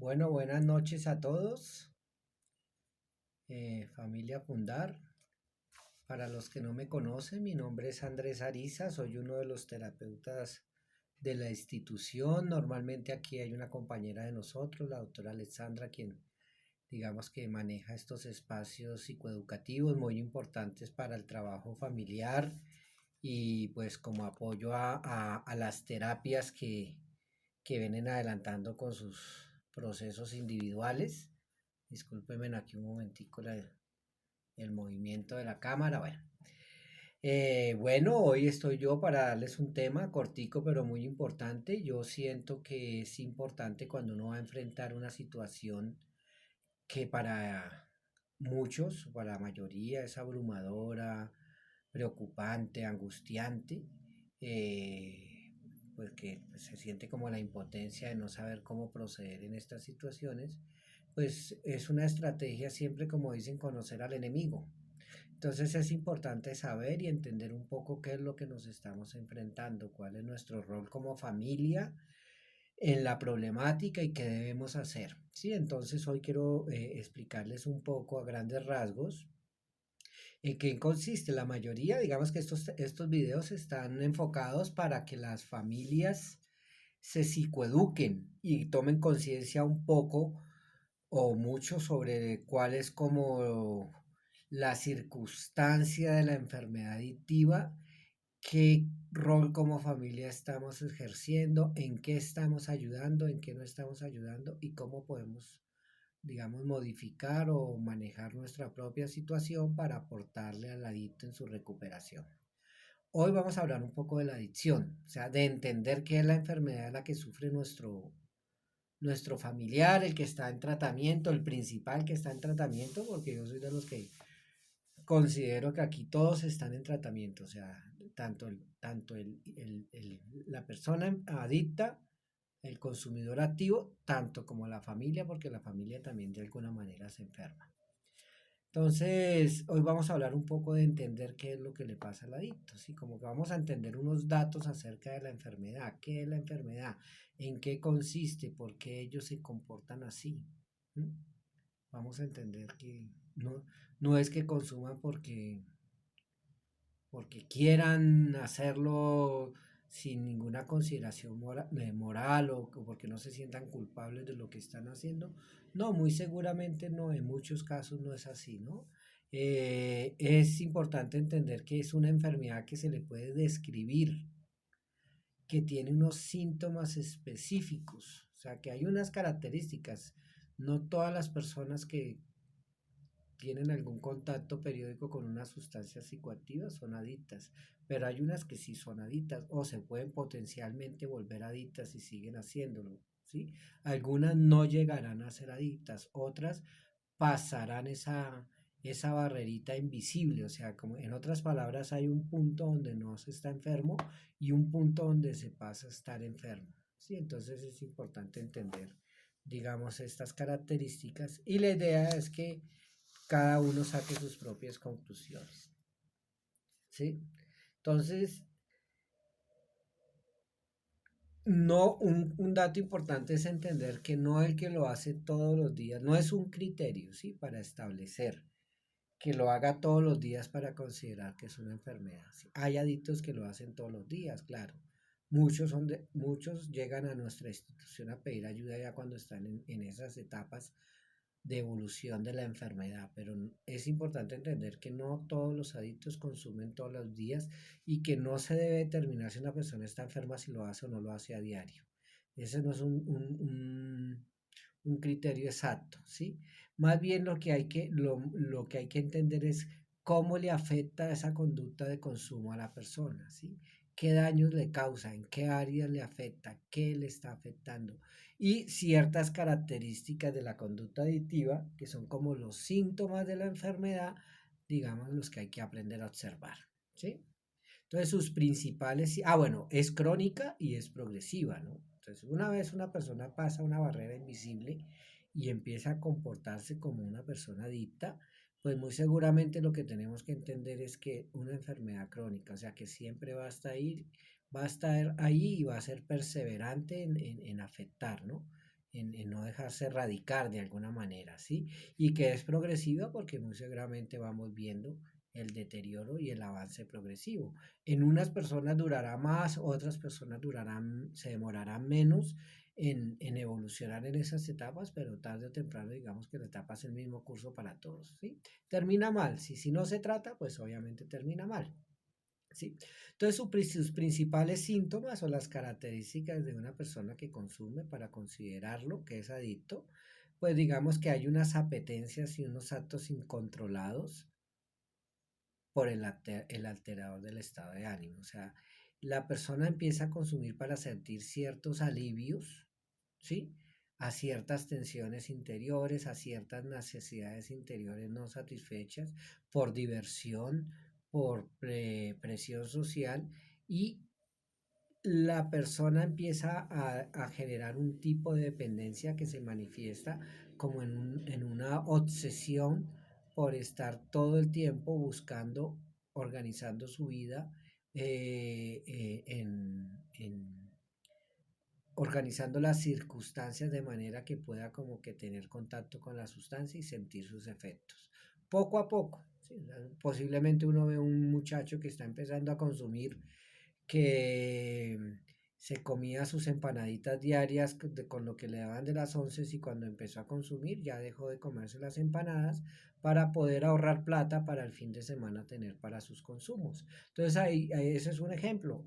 Bueno, buenas noches a todos, familia Fundar. Para los que no me conocen, mi nombre es Andrés Ariza, soy uno de los terapeutas de la institución. Normalmente aquí hay una compañera de nosotros, la doctora Alexandra, quien digamos que maneja estos espacios psicoeducativos muy importantes para el trabajo familiar y pues como apoyo a las terapias que vienen adelantando con sus procesos individuales. Discúlpenme aquí un momentico el movimiento de la cámara. Bueno, hoy estoy yo para darles un tema cortico pero muy importante. Yo siento que es importante cuando uno va a enfrentar una situación que para muchos, para la mayoría es abrumadora, preocupante, angustiante, pues que se siente como la impotencia de no saber cómo proceder en estas situaciones, pues es una estrategia siempre, como dicen, conocer al enemigo. Entonces es importante saber y entender un poco qué es lo que nos estamos enfrentando, cuál es nuestro rol como familia en la problemática y qué debemos hacer. Sí, entonces hoy quiero explicarles un poco a grandes rasgos en qué consiste. La mayoría, digamos que estos videos están enfocados para que las familias se psicoeduquen y tomen conciencia un poco o mucho sobre cuál es como la circunstancia de la enfermedad adictiva, qué rol como familia estamos ejerciendo, en qué estamos ayudando, en qué no estamos ayudando y cómo podemos, digamos, modificar o manejar nuestra propia situación para aportarle al adicto en su recuperación. Hoy vamos a hablar un poco de la adicción, o sea, de entender qué es la enfermedad a la que sufre nuestro familiar, el que está en tratamiento, el principal que está en tratamiento, porque yo soy de los que considero que aquí todos están en tratamiento, o sea, la persona adicta, el consumidor activo, tanto como la familia, porque la familia también de alguna manera se enferma. Entonces, hoy vamos a hablar un poco de entender qué es lo que le pasa al adicto, ¿sí? Como que vamos a entender unos datos acerca de la enfermedad, qué es la enfermedad, en qué consiste, por qué ellos se comportan así. ¿Mm? Vamos a entender que no es que consuman porque quieran hacerlo sin ninguna consideración moral o porque no se sientan culpables de lo que están haciendo. No, muy seguramente no, en muchos casos no es así, ¿no? Es importante entender que es una enfermedad que se le puede describir, que tiene unos síntomas específicos, o sea, que hay unas características. No todas las personas que tienen algún contacto periódico con una sustancia psicoactiva son adictas, pero hay unas que sí son adictas o se pueden potencialmente volver adictas si siguen haciéndolo, ¿sí? Algunas no llegarán a ser adictas, otras pasarán esa barrerita invisible, o sea, como en otras palabras hay un punto donde no se está enfermo y un punto donde se pasa a estar enfermo, ¿sí? Entonces es importante entender, digamos, estas características y la idea es que cada uno saque sus propias conclusiones, ¿sí? Entonces, no, un dato importante es entender que no el que lo hace todos los días, no es un criterio, ¿sí? Para establecer que lo haga todos los días para considerar que es una enfermedad. ¿Sí? Hay adictos que lo hacen todos los días, claro. Muchos llegan a nuestra institución a pedir ayuda ya cuando están en esas etapas de evolución de la enfermedad, pero es importante entender que no todos los adictos consumen todos los días y que no se debe determinar si una persona está enferma si lo hace o no lo hace a diario. Ese no es un criterio exacto, ¿sí? Más bien lo que hay que entender es cómo le afecta esa conducta de consumo a la persona, ¿sí? ¿Qué daños le causa? ¿En qué áreas le afecta? ¿Qué le está afectando? Y ciertas características de la conducta adictiva, que son como los síntomas de la enfermedad, digamos, los que hay que aprender a observar, ¿sí? Entonces, sus principales, bueno, es crónica y es progresiva, ¿no? Entonces, una vez una persona pasa una barrera invisible y empieza a comportarse como una persona adicta, pues muy seguramente lo que tenemos que entender es que una enfermedad crónica, o sea, que siempre va a estar ahí y va a ser perseverante en afectar, ¿no? en no dejarse erradicar de alguna manera, ¿sí? Y que es progresiva porque muy seguramente vamos viendo el deterioro y el avance progresivo. En unas personas durará más, otras personas se demorarán menos en evolucionar en esas etapas, pero tarde o temprano digamos que la etapa es el mismo curso para todos, ¿sí? Termina mal, si no se trata, pues obviamente termina mal. ¿Sí? Entonces, sus principales síntomas o las características de una persona que consume para considerarlo que es adicto, pues digamos que hay unas apetencias y unos actos incontrolados por el alterador del estado de ánimo. O sea, la persona empieza a consumir para sentir ciertos alivios, ¿sí? A ciertas tensiones interiores, a ciertas necesidades interiores no satisfechas, por diversión, por presión social y la persona empieza a generar un tipo de dependencia que se manifiesta como en una obsesión por estar todo el tiempo buscando, organizando su vida, organizando las circunstancias de manera que pueda como que tener contacto con la sustancia y sentir sus efectos. Poco a poco, ¿sí? Posiblemente uno ve un muchacho que está empezando a consumir que se comía sus empanaditas diarias con lo que le daban de las 11 y cuando empezó a consumir ya dejó de comerse las empanadas para poder ahorrar plata para el fin de semana tener para sus consumos. Entonces ese es un ejemplo.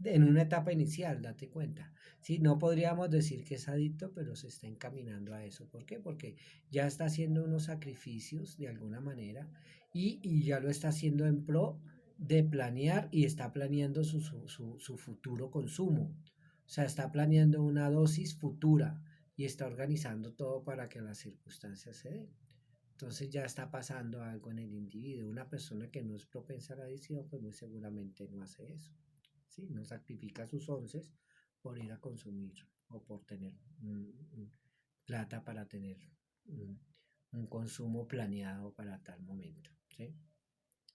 En una etapa inicial, date cuenta. Sí, no podríamos decir que es adicto, pero se está encaminando a eso. ¿Por qué? Porque ya está haciendo unos sacrificios de alguna manera y ya lo está haciendo en pro de planear y está planeando su futuro consumo. O sea, está planeando una dosis futura y está organizando todo para que las circunstancias se den. Entonces ya está pasando algo en el individuo. Una persona que no es propensa a la adicción, pues muy seguramente no hace eso. ¿Sí? No sacrifica sus onces por ir a consumir o por tener plata para tener un, un consumo planeado para tal momento. ¿Sí?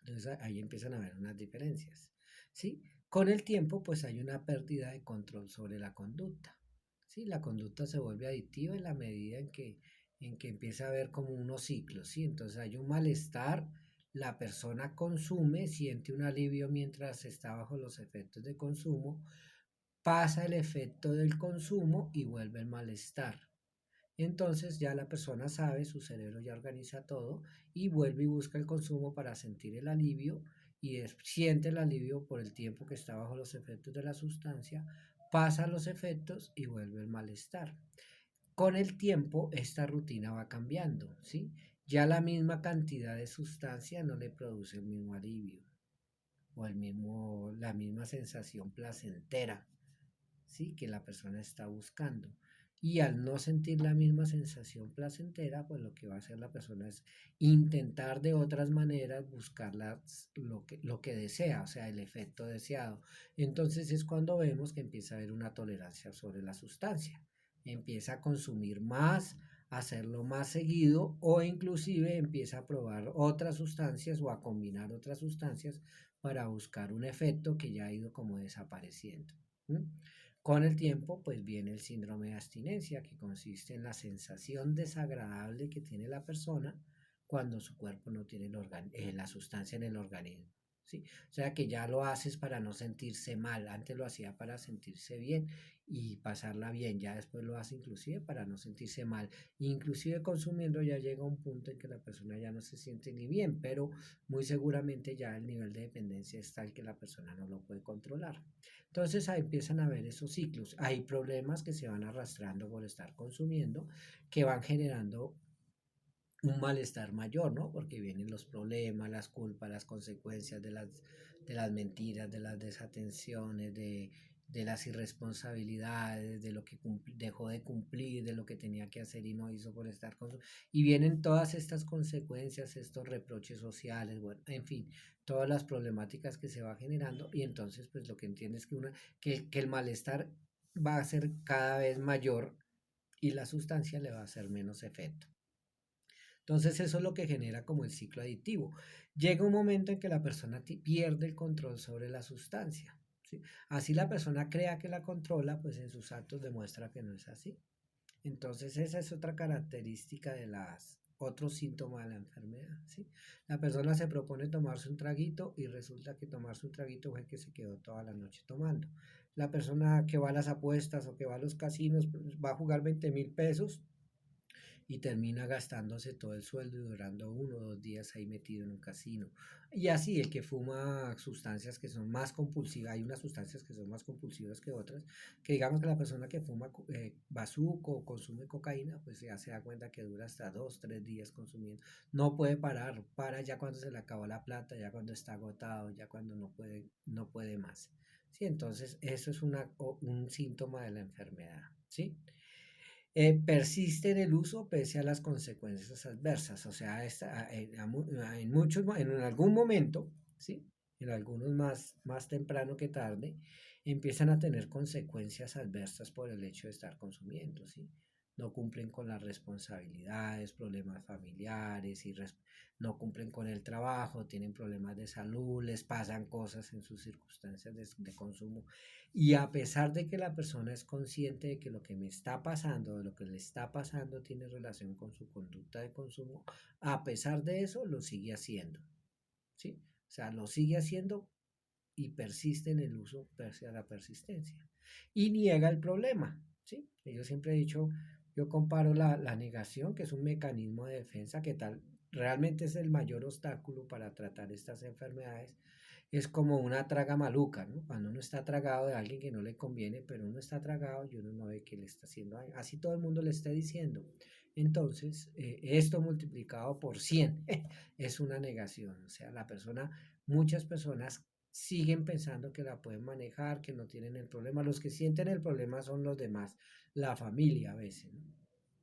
Entonces ahí empiezan a haber unas diferencias, ¿sí? Con el tiempo, pues hay una pérdida de control sobre la conducta, ¿sí? La conducta se vuelve adictiva en la medida en que empieza a haber como unos ciclos, ¿sí? Entonces hay un malestar, la persona consume, siente un alivio mientras está bajo los efectos de consumo, pasa el efecto del consumo y vuelve el malestar. Entonces ya la persona sabe, su cerebro ya organiza todo y vuelve y busca el consumo para sentir el alivio y siente el alivio por el tiempo que está bajo los efectos de la sustancia, pasa los efectos y vuelve el malestar. Con el tiempo esta rutina va cambiando, ¿sí? Ya la misma cantidad de sustancia no le produce el mismo alivio o la misma sensación placentera, ¿sí? Que la persona está buscando. Y al no sentir la misma sensación placentera, pues lo que va a hacer la persona es intentar de otras maneras buscar lo que desea, o sea, el efecto deseado. Entonces es cuando vemos que empieza a haber una tolerancia sobre la sustancia. Empieza a consumir más, a hacerlo más seguido o inclusive empieza a probar otras sustancias o a combinar otras sustancias para buscar un efecto que ya ha ido como desapareciendo. ¿Mm? Con el tiempo, pues viene el síndrome de abstinencia, que consiste en la sensación desagradable que tiene la persona cuando su cuerpo no tiene la sustancia en el organismo. ¿Sí? O sea que ya lo haces para no sentirse mal. Antes lo hacía para sentirse bien y pasarla bien. Ya después lo hace inclusive para no sentirse mal. Inclusive consumiendo ya llega un punto en que la persona ya no se siente ni bien, pero muy seguramente ya el nivel de dependencia es tal que la persona no lo puede controlar. Entonces ahí empiezan a ver esos ciclos. Hay problemas que se van arrastrando por estar consumiendo, que van generando un malestar mayor, ¿no? Porque vienen los problemas, las culpas, las consecuencias de las mentiras, de las desatenciones, de las irresponsabilidades, de lo que dejó de cumplir, de lo que tenía que hacer y no hizo por estar con y vienen todas estas consecuencias, estos reproches sociales, bueno, en fin, todas las problemáticas que se va generando y entonces pues lo que entiende es que el malestar va a ser cada vez mayor y la sustancia le va a hacer menos efecto. Entonces eso es lo que genera como el ciclo adictivo. Llega un momento en que la persona pierde el control sobre la sustancia. ¿Sí? Así la persona crea que la controla, pues en sus actos demuestra que no es así. Entonces esa es otra característica de las otro síntoma de la enfermedad, ¿sí? La persona se propone tomarse un traguito y resulta que tomarse un traguito fue que se quedó toda la noche tomando. La persona que va a las apuestas o que va a los casinos pues, va a jugar 20.000 pesos y termina gastándose todo el sueldo y durando 1 o 2 días ahí metido en un casino. Y así el que fuma sustancias que son más compulsivas, hay unas sustancias que son más compulsivas que otras, que digamos que la persona que fuma bazuco o consume cocaína, pues ya se da cuenta que dura hasta 2, 3 días consumiendo. No puede parar, para ya cuando se le acabó la plata, ya cuando está agotado, ya cuando no puede más. Sí, entonces eso es un síntoma de la enfermedad, ¿sí? Persiste en el uso pese a las consecuencias adversas. O sea, en muchos, en algún momento, ¿sí? En algunos más temprano que tarde, empiezan a tener consecuencias adversas por el hecho de estar consumiendo, ¿sí? No cumplen con las responsabilidades, problemas familiares, no cumplen con el trabajo, tienen problemas de salud, les pasan cosas en sus circunstancias de consumo y a pesar de que la persona es consciente de que lo que me está pasando, de lo que le está pasando, tiene relación con su conducta de consumo, a pesar de eso lo sigue haciendo, ¿sí? O sea, lo sigue haciendo y persiste en el uso pese a la persistencia. Y niega el problema, ¿sí? Yo siempre he dicho, yo comparo la negación, que es un mecanismo de defensa que tal, realmente es el mayor obstáculo para tratar estas enfermedades, es como una traga maluca, ¿no? Cuando uno está tragado de alguien que no le conviene, pero uno está tragado y uno no ve que le está haciendo daño. Así todo el mundo le está diciendo. Entonces, esto multiplicado por 100 es una negación. O sea, muchas personas siguen pensando que la pueden manejar, que no tienen el problema. Los que sienten el problema son los demás, la familia a veces, ¿no?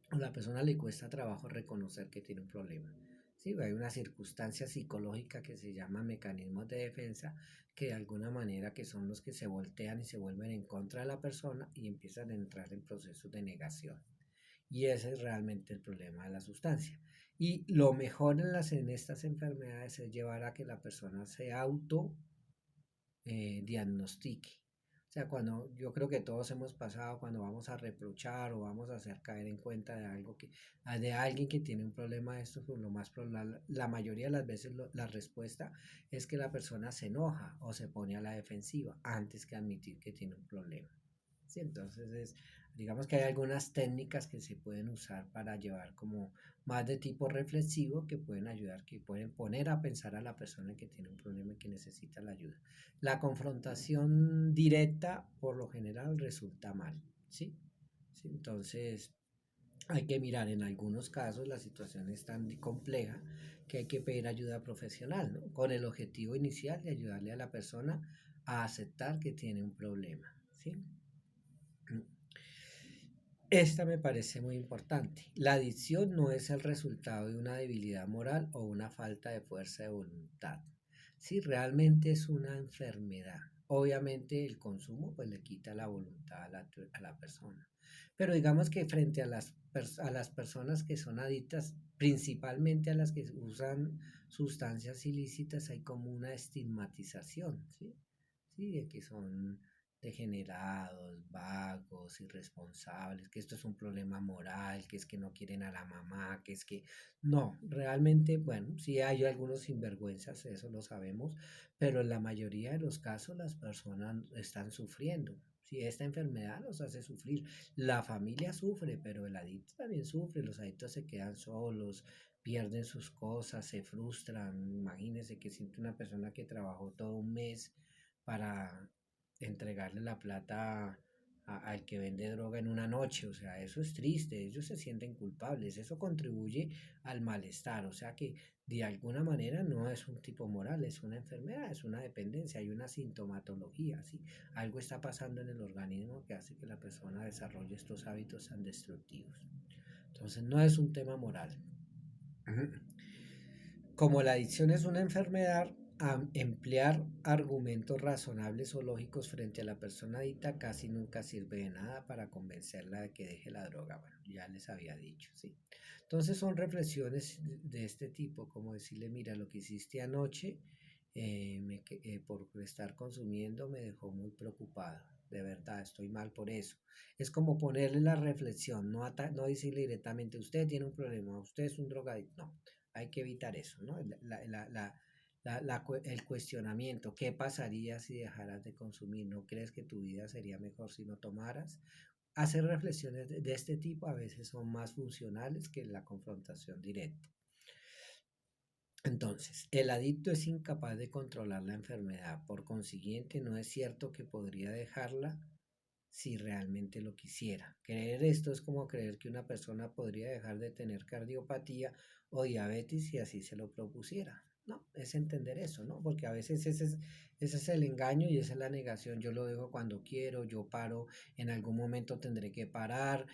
A la persona le cuesta trabajo reconocer que tiene un problema. Sí, hay una circunstancia psicológica que se llama mecanismos de defensa, que de alguna manera que son los que se voltean y se vuelven en contra de la persona y empiezan a entrar en procesos de negación. Y ese es realmente el problema de la sustancia. Y lo mejor en estas enfermedades es llevar a que la persona se auto diagnostique. O sea, cuando yo creo que todos hemos pasado cuando vamos a reprochar o vamos a hacer caer en cuenta de algo de alguien que tiene un problema de esto, pues lo más probable, la mayoría de las veces la respuesta es que la persona se enoja o se pone a la defensiva antes que admitir que tiene un problema. Sí, entonces digamos que hay algunas técnicas que se pueden usar para llevar como más de tipo reflexivo que pueden ayudar, que pueden poner a pensar a la persona que tiene un problema y que necesita la ayuda. La confrontación directa por lo general resulta mal, ¿sí? ¿Sí? Entonces hay que mirar, en algunos casos la situación es tan compleja que hay que pedir ayuda profesional, ¿no? Con el objetivo inicial de ayudarle a la persona a aceptar que tiene un problema, ¿sí? Esta me parece muy importante. La adicción no es el resultado de una debilidad moral o una falta de fuerza de voluntad. Sí, realmente es una enfermedad. Obviamente el consumo pues le quita la voluntad a la persona. Pero digamos que frente a las personas que son adictas, principalmente a las que usan sustancias ilícitas, hay como una estigmatización, ¿sí? Sí, de que son degenerados, vagos, irresponsables, que esto es un problema moral, que es que no quieren a la mamá, que es que no, realmente, bueno, sí hay algunos sinvergüenzas, eso lo sabemos, pero en la mayoría de los casos las personas están sufriendo. Si esta enfermedad los hace sufrir, la familia sufre, pero el adicto también sufre, los adictos se quedan solos, pierden sus cosas, se frustran. Imagínense que siente una persona que trabajó todo un mes para entregarle la plata al que vende droga en una noche. O sea, eso es triste, ellos se sienten culpables, eso contribuye al malestar. O sea que de alguna manera no es un tipo moral, es una enfermedad, es una dependencia, hay una sintomatología, ¿sí? Algo está pasando en el organismo que hace que la persona desarrolle estos hábitos tan destructivos. Entonces no es un tema moral. Como la adicción es una enfermedad, emplear argumentos razonables o lógicos frente a la persona adicta casi nunca sirve de nada para convencerla de que deje la droga. Bueno, ya les había dicho, ¿sí? Entonces son reflexiones de este tipo, como decirle, mira, lo que hiciste anoche por estar consumiendo me dejó muy preocupado. de verdad, estoy mal por eso. Es como ponerle la reflexión, no, no decirle directamente, usted tiene un problema, usted es un drogadicto. No, hay que evitar eso, ¿no? El cuestionamiento, ¿qué pasaría si dejaras de consumir? ¿No crees que tu vida sería mejor si no tomaras? Hacer reflexiones de este tipo a veces son más funcionales que la confrontación directa. Entonces, el adicto es incapaz de controlar la enfermedad, por consiguiente no es cierto que podría dejarla si realmente lo quisiera. Creer esto es como creer que una persona podría dejar de tener cardiopatía o diabetes si así se lo propusiera. No, es entender eso, ¿no? Porque a veces ese es el engaño y esa es la negación. Yo lo dejo cuando quiero, yo paro, en algún momento tendré que parar,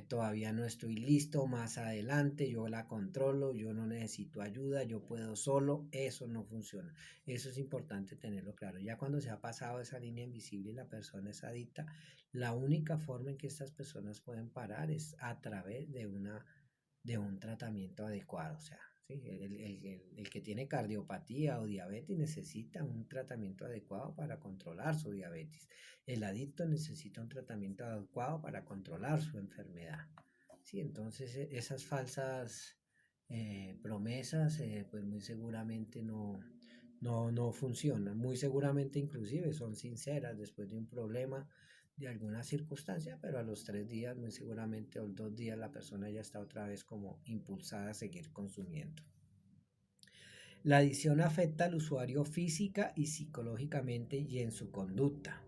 todavía no estoy listo, más adelante yo la controlo, yo no necesito ayuda, yo puedo solo, eso no funciona. Eso es importante tenerlo claro. Ya cuando se ha pasado esa línea invisible y la persona es adicta, la única forma en que estas personas pueden parar es a través de un tratamiento adecuado. O sea, ¿sí? El que tiene cardiopatía o diabetes necesita un tratamiento adecuado para controlar su diabetes. El adicto necesita un tratamiento adecuado para controlar su enfermedad. ¿Sí? Entonces, esas falsas promesas, pues muy seguramente no funcionan. Muy seguramente inclusive son sinceras después de un problema, de alguna circunstancia, pero a los 3 días, muy seguramente, o 2 días, la persona ya está otra vez como impulsada a seguir consumiendo. La adicción afecta al usuario física y psicológicamente y en su conducta.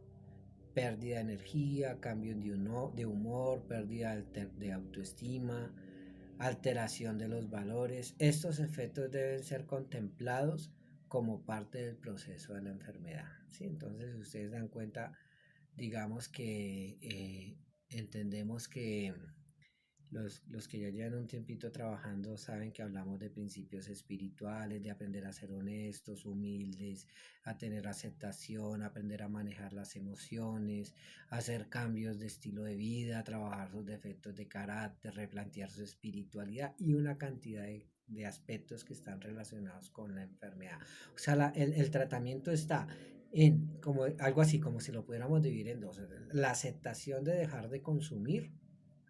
Pérdida de energía, cambios de humor, pérdida de autoestima, alteración de los valores. Estos efectos deben ser contemplados como parte del proceso de la enfermedad. ¿Sí? Entonces, ustedes dan cuenta, digamos que entendemos que los que ya llevan un tiempito trabajando saben que hablamos de principios espirituales, de aprender a ser honestos, humildes, a tener aceptación, aprender a manejar las emociones, hacer cambios de estilo de vida, trabajar sus defectos de carácter, replantear su espiritualidad y una cantidad de aspectos que están relacionados con la enfermedad. O sea, el tratamiento está en como algo así como si lo pudiéramos dividir en dos: la aceptación de dejar de consumir,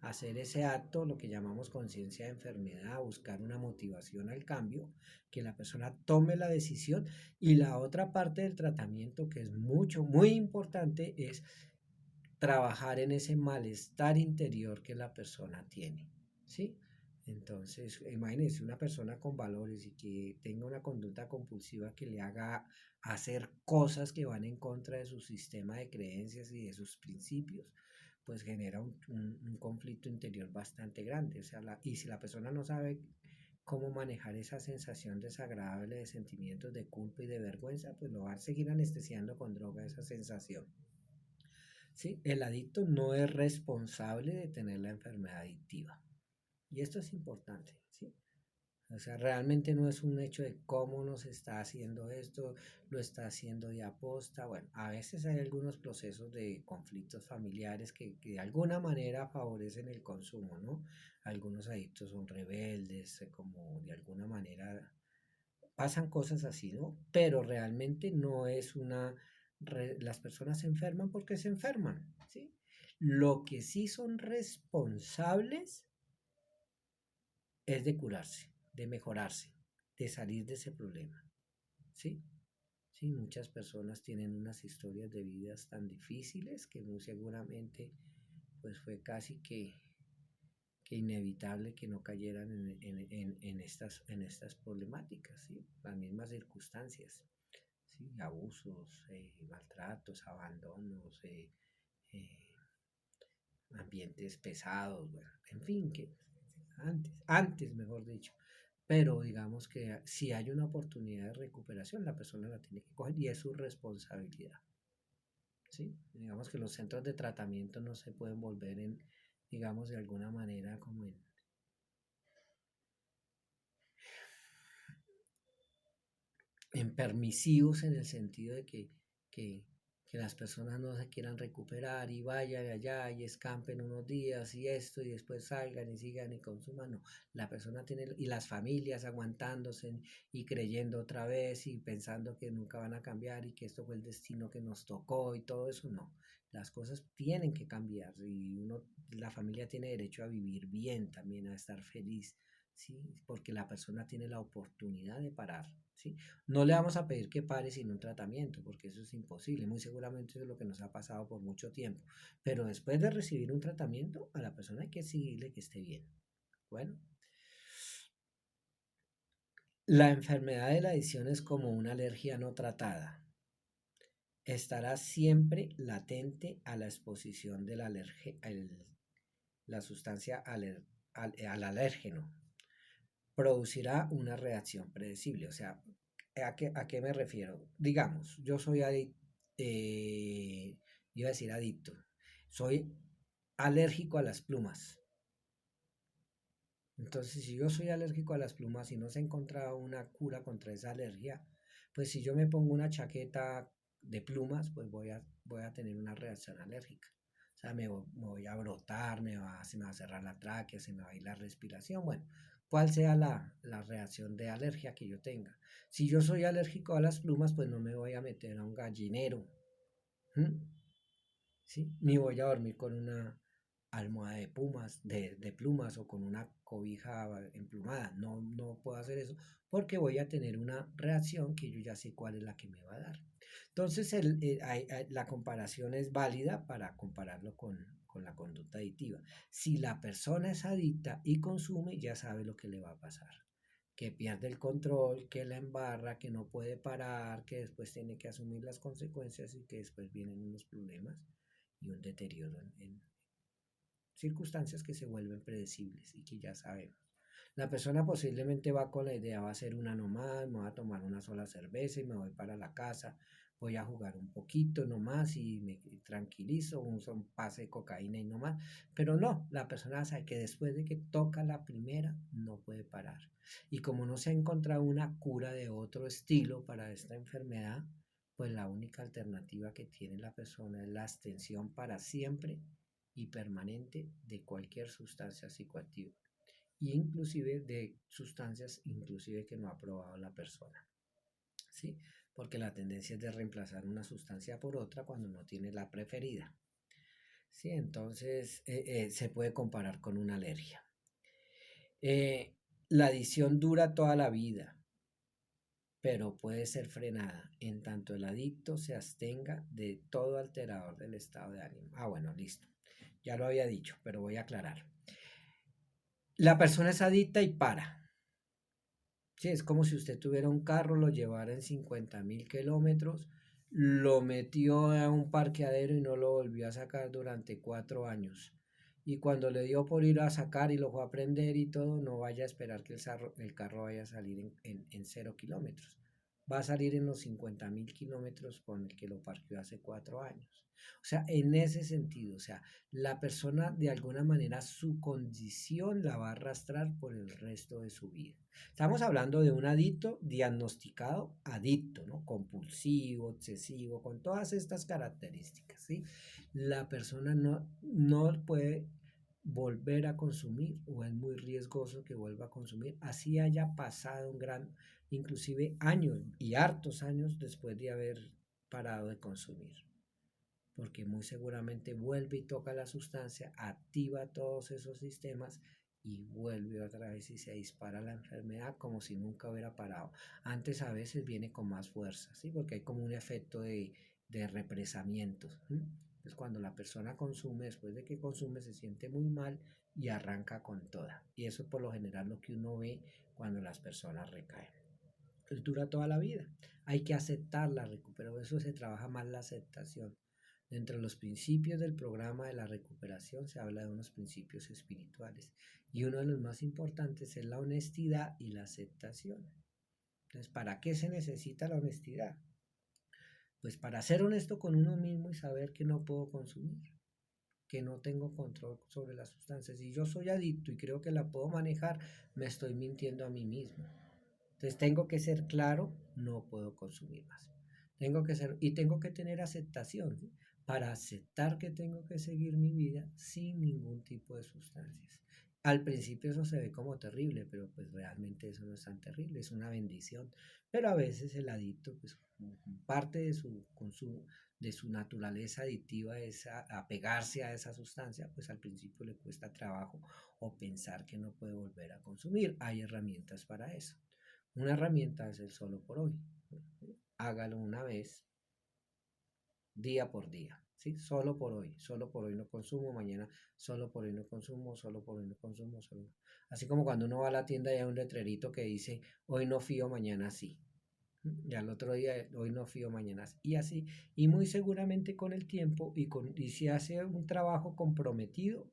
hacer ese acto, lo que llamamos conciencia de enfermedad, buscar una motivación al cambio, que la persona tome la decisión, y la otra parte del tratamiento que es muy importante es trabajar en ese malestar interior que la persona tiene, ¿sí? Entonces, imagínense una persona con valores y que tenga una conducta compulsiva que le haga hacer cosas que van en contra de su sistema de creencias y de sus principios, pues genera un conflicto interior bastante grande. O sea, y si la persona no sabe cómo manejar esa sensación desagradable de sentimientos de culpa y de vergüenza, pues lo va a seguir anestesiando con droga esa sensación. ¿Sí? El adicto no es responsable de tener la enfermedad adictiva. Y esto es importante, ¿sí? O sea, realmente no es un hecho de cómo nos está haciendo esto, lo está haciendo de aposta. Bueno, a veces hay algunos procesos de conflictos familiares que de alguna manera favorecen el consumo, ¿no? Algunos adictos son rebeldes, como de alguna manera pasan cosas así, ¿no? Pero realmente no es las personas se enferman porque se enferman, ¿sí? Lo que sí son responsables es de curarse, de mejorarse, de salir de ese problema, ¿sí? Sí, muchas personas tienen unas historias de vidas tan difíciles que muy seguramente pues fue casi que inevitable que no cayeran en estas problemáticas, ¿sí? Las mismas circunstancias, ¿sí? Abusos, maltratos, abandonos, eh, ambientes pesados, bueno, en fin, que antes mejor dicho. Pero digamos que si hay una oportunidad de recuperación, la persona la tiene que coger y es su responsabilidad. ¿Sí? Digamos que los centros de tratamiento no se pueden volver digamos, de alguna manera como en permisivos, en el sentido de que, que las personas no se quieran recuperar y vayan allá y escampen unos días y esto y después salgan y sigan y consuman. No, la persona tiene, y las familias aguantándose y creyendo otra vez y pensando que nunca van a cambiar y que esto fue el destino que nos tocó y todo eso, no. Las cosas tienen que cambiar y la familia tiene derecho a vivir bien también, a estar feliz, ¿sí? Porque la persona tiene la oportunidad de parar, ¿sí? No le vamos a pedir que pare sin un tratamiento, porque eso es imposible. Muy seguramente eso es lo que nos ha pasado por mucho tiempo. Pero después de recibir un tratamiento, a la persona hay que exigirle que esté bien. Bueno, la enfermedad de la adicción es como una alergia no tratada. Estará siempre latente a la exposición del la sustancia al alérgeno. Producirá una reacción predecible. O sea, a qué me refiero? Digamos, yo soy iba a decir adicto. Soy alérgico a las plumas. Entonces, si yo soy alérgico a las plumas y no se ha encontrado una cura contra esa alergia, pues si yo me pongo una chaqueta de plumas, pues voy a tener una reacción alérgica. O sea, me voy a brotar, se me va a cerrar la tráquea, se me va a ir la respiración. Bueno, cuál sea la reacción de alergia que yo tenga. Si yo soy alérgico a las plumas, pues no me voy a meter a un gallinero. ¿Mm? ¿Sí? Ni voy a dormir con una almohada de plumas o con una cobija emplumada. No, no puedo hacer eso porque voy a tener una reacción que yo ya sé cuál es la que me va a dar. Entonces, la comparación es válida para compararlo con la conducta adictiva. Si la persona es adicta y consume, ya sabe lo que le va a pasar. Que pierde el control, que la embarra, que no puede parar, que después tiene que asumir las consecuencias y que después vienen unos problemas y un deterioro en circunstancias que se vuelven predecibles y que ya sabemos. La persona posiblemente va con la idea, va a ser una nomás, me voy a tomar una sola cerveza y me voy para la casa, voy a jugar un poquito nomás y me tranquilizo, un pase de cocaína y nomás. Pero no, la persona sabe que después de que toca la primera, no puede parar. Y como no se ha encontrado una cura de otro estilo para esta enfermedad, pues la única alternativa que tiene la persona es la abstención para siempre y permanente de cualquier sustancia psicoactiva, inclusive de sustancias inclusive que no ha probado la persona, ¿sí? Porque la tendencia es de reemplazar una sustancia por otra cuando no tiene la preferida, ¿sí? Entonces se puede comparar con una alergia. La adicción dura toda la vida, pero puede ser frenada en tanto el adicto se abstenga de todo alterador del estado de ánimo. Ah, bueno, listo. Ya lo había dicho, pero voy a aclarar. La persona es adicta y para. Sí, es como si usted tuviera un carro, lo llevara en 50.000 kilómetros, lo metió a un parqueadero y no lo volvió a sacar durante 4 años. Y cuando le dio por ir a sacar y lo fue a prender y todo, no vaya a esperar que el carro vaya a salir en 0 kilómetros. Va a salir en los 50.000 kilómetros con el que lo parqueó hace 4 años. O sea, en ese sentido, o sea, la persona de alguna manera su condición la va a arrastrar por el resto de su vida. Estamos hablando de un adicto diagnosticado adicto, ¿no? Compulsivo, obsesivo, con todas estas características, ¿sí? La persona no puede volver a consumir o es muy riesgoso que vuelva a consumir, así haya pasado inclusive años y hartos años después de haber parado de consumir, porque muy seguramente vuelve y toca la sustancia, activa todos esos sistemas y vuelve otra vez y se dispara la enfermedad como si nunca hubiera parado. Antes a veces viene con más fuerza, ¿sí? Porque hay como un efecto de represamiento. ¿Sí? Entonces cuando la persona consume, después de que consume se siente muy mal y arranca con toda. Y eso es por lo general lo que uno ve cuando las personas recaen. Pues dura toda la vida. Hay que aceptar la recuperación, eso se trabaja más la aceptación. Dentro de los principios del programa de la recuperación se habla de unos principios espirituales y uno de los más importantes es la honestidad y la aceptación. Entonces, ¿para qué se necesita la honestidad? Pues para ser honesto con uno mismo y saber que no puedo consumir, que no tengo control sobre las sustancias. Si yo soy adicto y creo que la puedo manejar, me estoy mintiendo a mí mismo. Entonces tengo que ser claro, no puedo consumir más. Tengo que tener aceptación, ¿sí? Para aceptar que tengo que seguir mi vida sin ningún tipo de sustancias. Al principio eso se ve como terrible, pero pues realmente eso no es tan terrible, es una bendición. Pero a veces el adicto, pues parte de de su naturaleza adictiva es apegarse a esa sustancia, pues al principio le cuesta trabajo o pensar que no puede volver a consumir. Hay herramientas para eso. Una herramienta es el solo por hoy. Hágalo una vez, día por día. ¿Sí? Solo por hoy no consumo, mañana solo por hoy no consumo, solo por hoy no consumo, solo. Así como cuando uno va a la tienda y hay un letrerito que dice, hoy no fío, mañana sí. Y al otro día, hoy no fío, mañana sí. Y así, y muy seguramente con el tiempo y si hace un trabajo comprometido,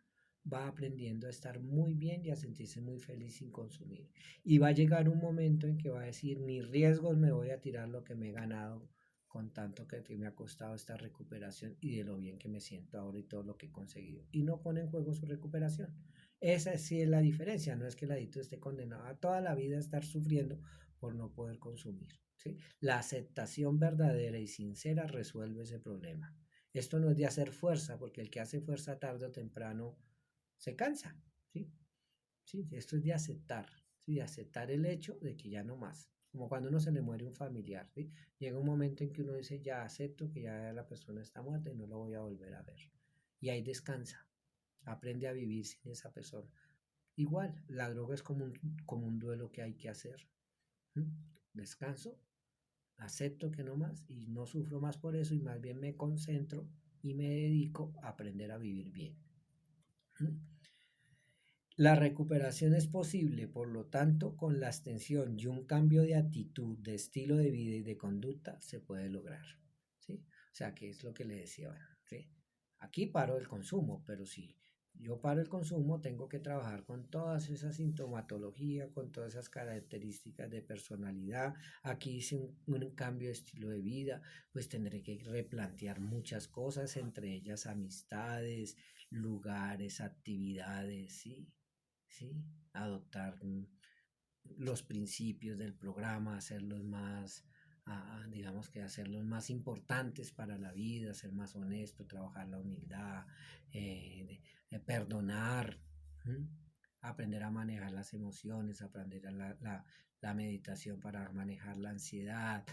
va aprendiendo a estar muy bien y a sentirse muy feliz sin consumir. Y va a llegar un momento en que va a decir, ni riesgos me voy a tirar lo que me he ganado con tanto que me ha costado esta recuperación y de lo bien que me siento ahora y todo lo que he conseguido. Y no pone en juego su recuperación. Esa sí es la diferencia, no es que el adicto esté condenado a toda la vida a estar sufriendo por no poder consumir. ¿Sí? La aceptación verdadera y sincera resuelve ese problema. Esto no es de hacer fuerza, porque el que hace fuerza tarde o temprano se cansa. ¿Sí? ¿Sí? Esto es de aceptar, ¿sí? De aceptar el hecho de que ya no más. Como cuando uno se le muere un familiar. ¿Sí? Llega un momento en que uno dice, ya acepto que ya la persona está muerta y no lo voy a volver a ver. Y ahí descansa. Aprende a vivir sin esa persona. Igual, la droga es como un duelo que hay que hacer. ¿Mm? Descanso, acepto que no más y no sufro más por eso y más bien me concentro y me dedico a aprender a vivir bien. La recuperación es posible, por lo tanto, con la abstención y un cambio de actitud, de estilo de vida y de conducta se puede lograr. ¿Sí? O sea, que es lo que le decía. Bueno, ¿sí? Aquí paro el consumo, pero si yo paro el consumo, tengo que trabajar con todas esas sintomatologías, con todas esas características de personalidad. Aquí hice un cambio de estilo de vida, pues tendré que replantear muchas cosas, entre ellas amistades, lugares, actividades, ¿sí? ¿Sí? Adoptar los principios del programa, hacerlos más, digamos que hacerlos más importantes para la vida, ser más honesto, trabajar la humildad, perdonar, ¿m? Aprender a manejar las emociones, aprender a la meditación para manejar la ansiedad,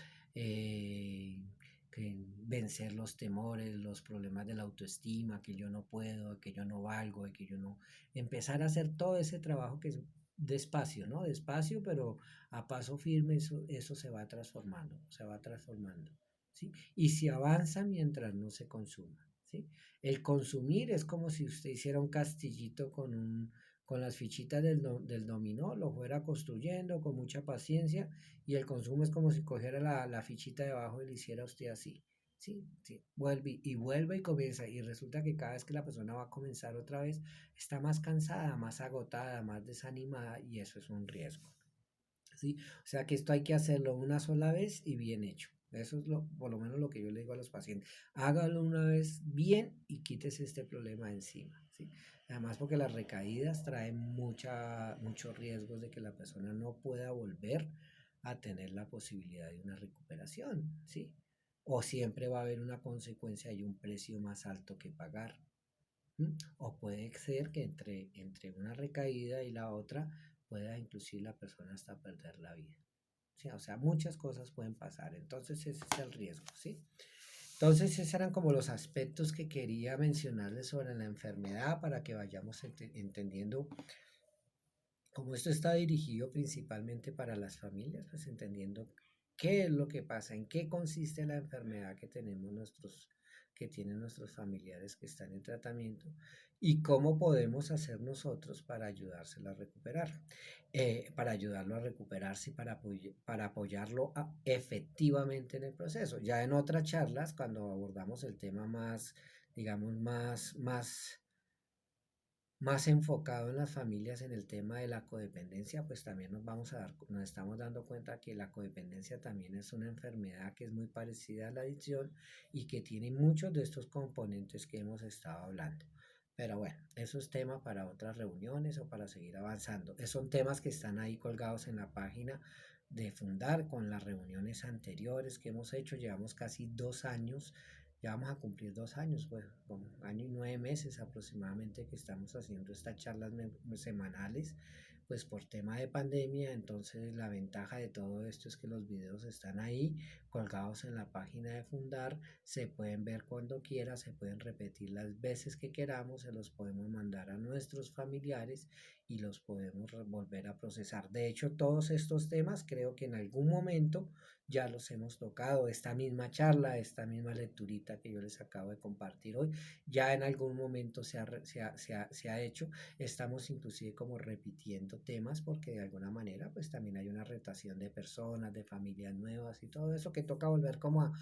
vencer los temores, los problemas de la autoestima, que yo no puedo, que yo no valgo, que yo no... Empezar a hacer todo ese trabajo que es despacio, ¿no? Despacio, pero a paso firme eso se va transformando, se va transformando, ¿sí? Y se avanza mientras no se consuma, ¿sí? El consumir es como si usted hiciera un castillito con las fichitas del dominó, lo fuera construyendo con mucha paciencia y el consumo es como si cogiera la fichita de abajo y le hiciera usted así. Sí, sí, vuelve y comienza y resulta que cada vez que la persona va a comenzar otra vez está más cansada, más agotada, más desanimada y eso es un riesgo. ¿Sí? O sea que esto hay que hacerlo una sola vez y bien hecho. Eso es por lo menos lo que yo le digo a los pacientes. Hágalo una vez bien y quítese este problema encima. ¿Sí? Además porque las recaídas traen muchos riesgos de que la persona no pueda volver a tener la posibilidad de una recuperación. ¿Sí? O siempre va a haber una consecuencia y un precio más alto que pagar. O puede ser que entre una recaída y la otra pueda inclusive la persona hasta perder la vida. ¿Sí? O sea, muchas cosas pueden pasar. Entonces ese es el riesgo, ¿sí? Entonces esos eran como los aspectos que quería mencionarles sobre la enfermedad para que vayamos entendiendo cómo esto está dirigido principalmente para las familias, pues entendiendo qué es lo que pasa, en qué consiste la enfermedad que tienen nuestros familiares que están en tratamiento y cómo podemos hacer nosotros para ayudárselo a recuperar, para ayudarlo a recuperarse y para apoyarlo efectivamente en el proceso. Ya en otras charlas, cuando abordamos el tema más, digamos, más enfocado en las familias en el tema de la codependencia, pues también nos estamos dando cuenta que la codependencia también es una enfermedad que es muy parecida a la adicción y que tiene muchos de estos componentes que hemos estado hablando. Pero bueno, eso es tema para otras reuniones o para seguir avanzando. Son temas que están ahí colgados en la página de Fundar con las reuniones anteriores que hemos hecho. Llevamos casi 2 años, ya vamos a cumplir 2 años, pues, con 1 año y 9 meses aproximadamente que estamos haciendo estas charlas semanales, pues por tema de pandemia. Entonces la ventaja de todo esto es que los videos están ahí colgados en la página de Fundar, se pueden ver cuando quiera, se pueden repetir las veces que queramos, se los podemos mandar a nuestros familiares y los podemos volver a procesar. De hecho, todos estos temas creo que en algún momento ya los hemos tocado. Esta misma charla, esta misma lecturita que yo les acabo de compartir hoy, ya en algún momento se ha hecho. Estamos inclusive como repitiendo temas porque de alguna manera pues también hay una rotación de personas, de familias nuevas y todo eso que toca volver como a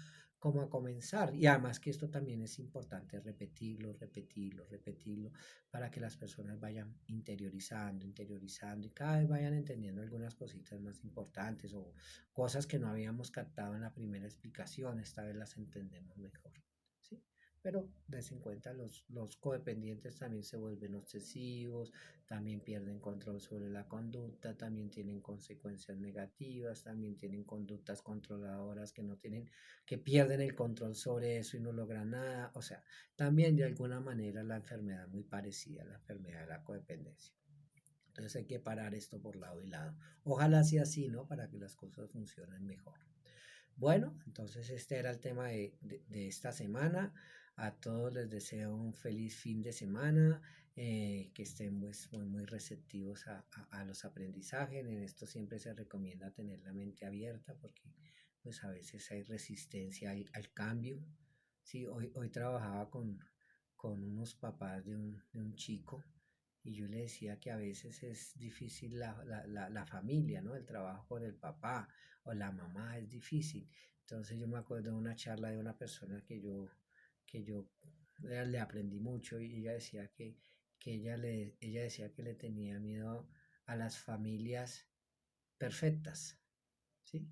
comenzar. Y además que esto también es importante repetirlo, repetirlo, repetirlo, para que las personas vayan interiorizando, interiorizando y cada vez vayan entendiendo algunas cositas más importantes o cosas que no habíamos captado en la primera explicación, esta vez las entendemos mejor. ¿Sí? Pero des en cuenta, los codependientes también se vuelven obsesivos, también pierden control sobre la conducta, también tienen consecuencias negativas, también tienen conductas controladoras que no tienen, que pierden el control sobre eso y no logran nada. O sea, también de alguna manera la enfermedad es muy parecida a la enfermedad de la codependencia. Entonces hay que parar esto por lado y lado. Ojalá sea así, ¿no? Para que las cosas funcionen mejor. Bueno, entonces este era el tema de esta semana. A todos les deseo un feliz fin de semana, que estén pues, muy receptivos a los aprendizajes. En esto siempre se recomienda tener la mente abierta porque pues a veces hay resistencia al cambio. Sí, hoy trabajaba con unos papás de un chico y yo le decía que a veces es difícil la familia, ¿no? El trabajo con el papá o la mamá es difícil. Entonces yo me acuerdo de una charla de una persona que yo le aprendí mucho y ella decía que ella decía que le tenía miedo a las familias perfectas, ¿sí?